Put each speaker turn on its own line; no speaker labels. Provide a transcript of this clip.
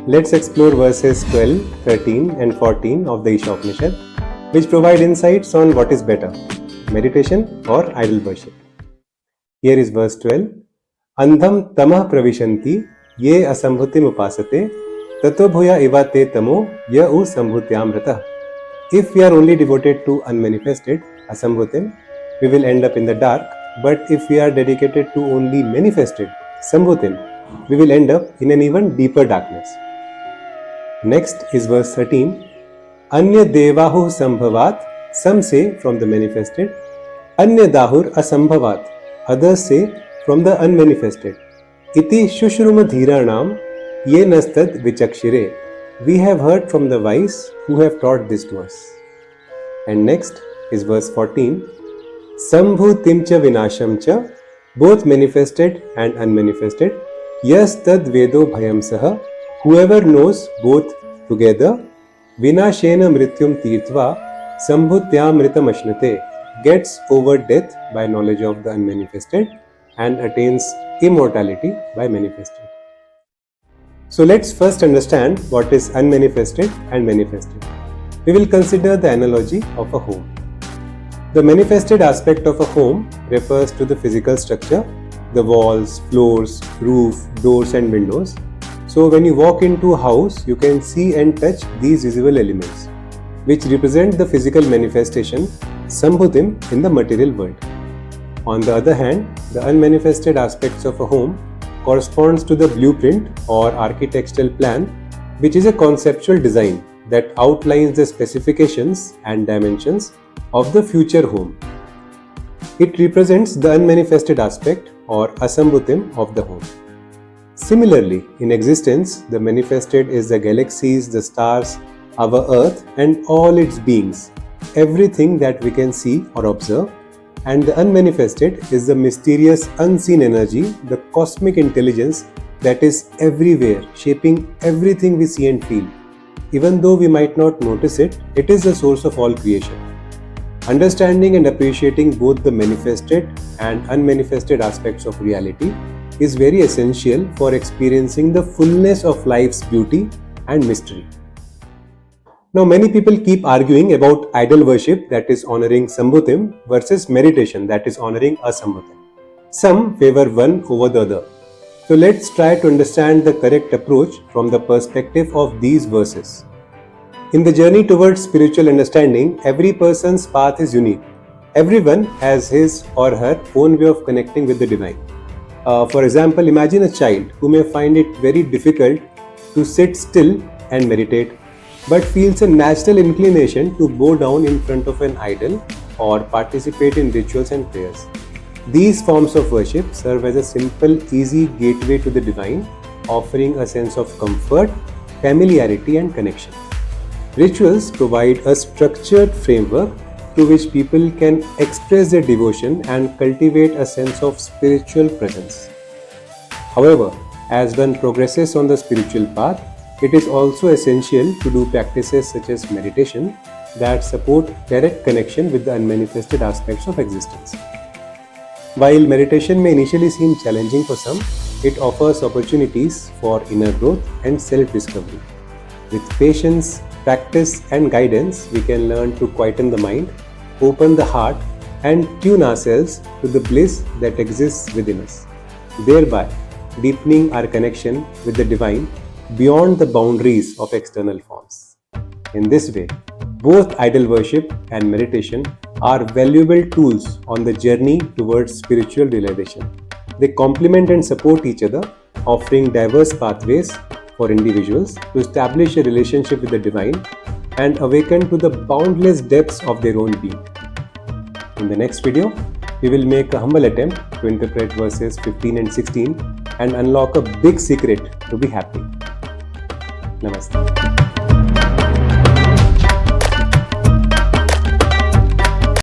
Let's explore verses 12, 13 and 14 of the Isha Upanishad, which provide insights on what is better, meditation or idol worship. Here is verse 12. Andham tamah pravishanti ye asambhutim upasate tato bhuya ivate tamo ya u sambhutyamrata. If we are only devoted to unmanifested, asambhutim, we will end up in the dark. But if we are dedicated to only manifested, sambhutim, we will end up in an even deeper darkness. Next is verse 13. Anya devahu sambhavat, some say from the manifested. Anya dahur asambhavat, others say from the unmanifested. Iti shushruma dhiranam ye nastad vichakshire. We have heard from the wise who have taught this to us. And next is verse 14. Sambhutim cha vinasham cha, both manifested and unmanifested. Yas tad vedo bhayam saha, whoever knows both together. Vinashena mrityum tirtva, sambhutyamritam ashnate, gets over death by knowledge of the unmanifested and attains immortality by manifested. So let's first understand what is unmanifested and manifested. We will consider the analogy of a home. The manifested aspect of a home refers to the physical structure, the walls, floors, roof, doors and windows. So when you walk into a house, you can see and touch these visible elements, which represent the physical manifestation, sambhutim, in the material world. On the other hand, the unmanifested aspects of a home corresponds to the blueprint or architectural plan, which is a conceptual design that outlines the specifications and dimensions of the future home. It represents the unmanifested aspect or asambhutim of the home. Similarly, in existence, the manifested is the galaxies, the stars, our earth and all its beings, everything that we can see or observe, and the unmanifested is the mysterious unseen energy, the cosmic intelligence that is everywhere, shaping everything we see and feel. Even though we might not notice it, it is the source of all creation. Understanding and appreciating both the manifested and unmanifested aspects of reality is very essential for experiencing the fullness of life's beauty and mystery. Now, many people keep arguing about idol worship, that is honoring sambhutim, versus meditation, that is honoring asambhutim. Some favor one over the other. So let's try to understand the correct approach from the perspective of these verses. In the journey towards spiritual understanding, every person's path is unique. Everyone has his or her own way of connecting with the divine. For example, imagine a child who may find it very difficult to sit still and meditate, but feels a natural inclination to bow down in front of an idol or participate in rituals and prayers. These forms of worship serve as a simple, easy gateway to the divine, offering a sense of comfort, familiarity and connection. Rituals provide a structured framework through which people can express their devotion and cultivate a sense of spiritual presence. However, as one progresses on the spiritual path, it is also essential to do practices such as meditation that support direct connection with the unmanifested aspects of existence. While meditation may initially seem challenging for some, it offers opportunities for inner growth and self-discovery. With patience, practice and guidance, we can learn to quieten the mind, open the heart and tune ourselves to the bliss that exists within us, thereby deepening our connection with the divine beyond the boundaries of external forms. In this way, both idol worship and meditation are valuable tools on the journey towards spiritual realization. They complement and support each other, offering diverse pathways for individuals to establish a relationship with the divine and awaken to the boundless depths of their own being. In the next video, we will make a humble attempt to interpret verses 15 and 16 and unlock a big secret to be happy. Namaste.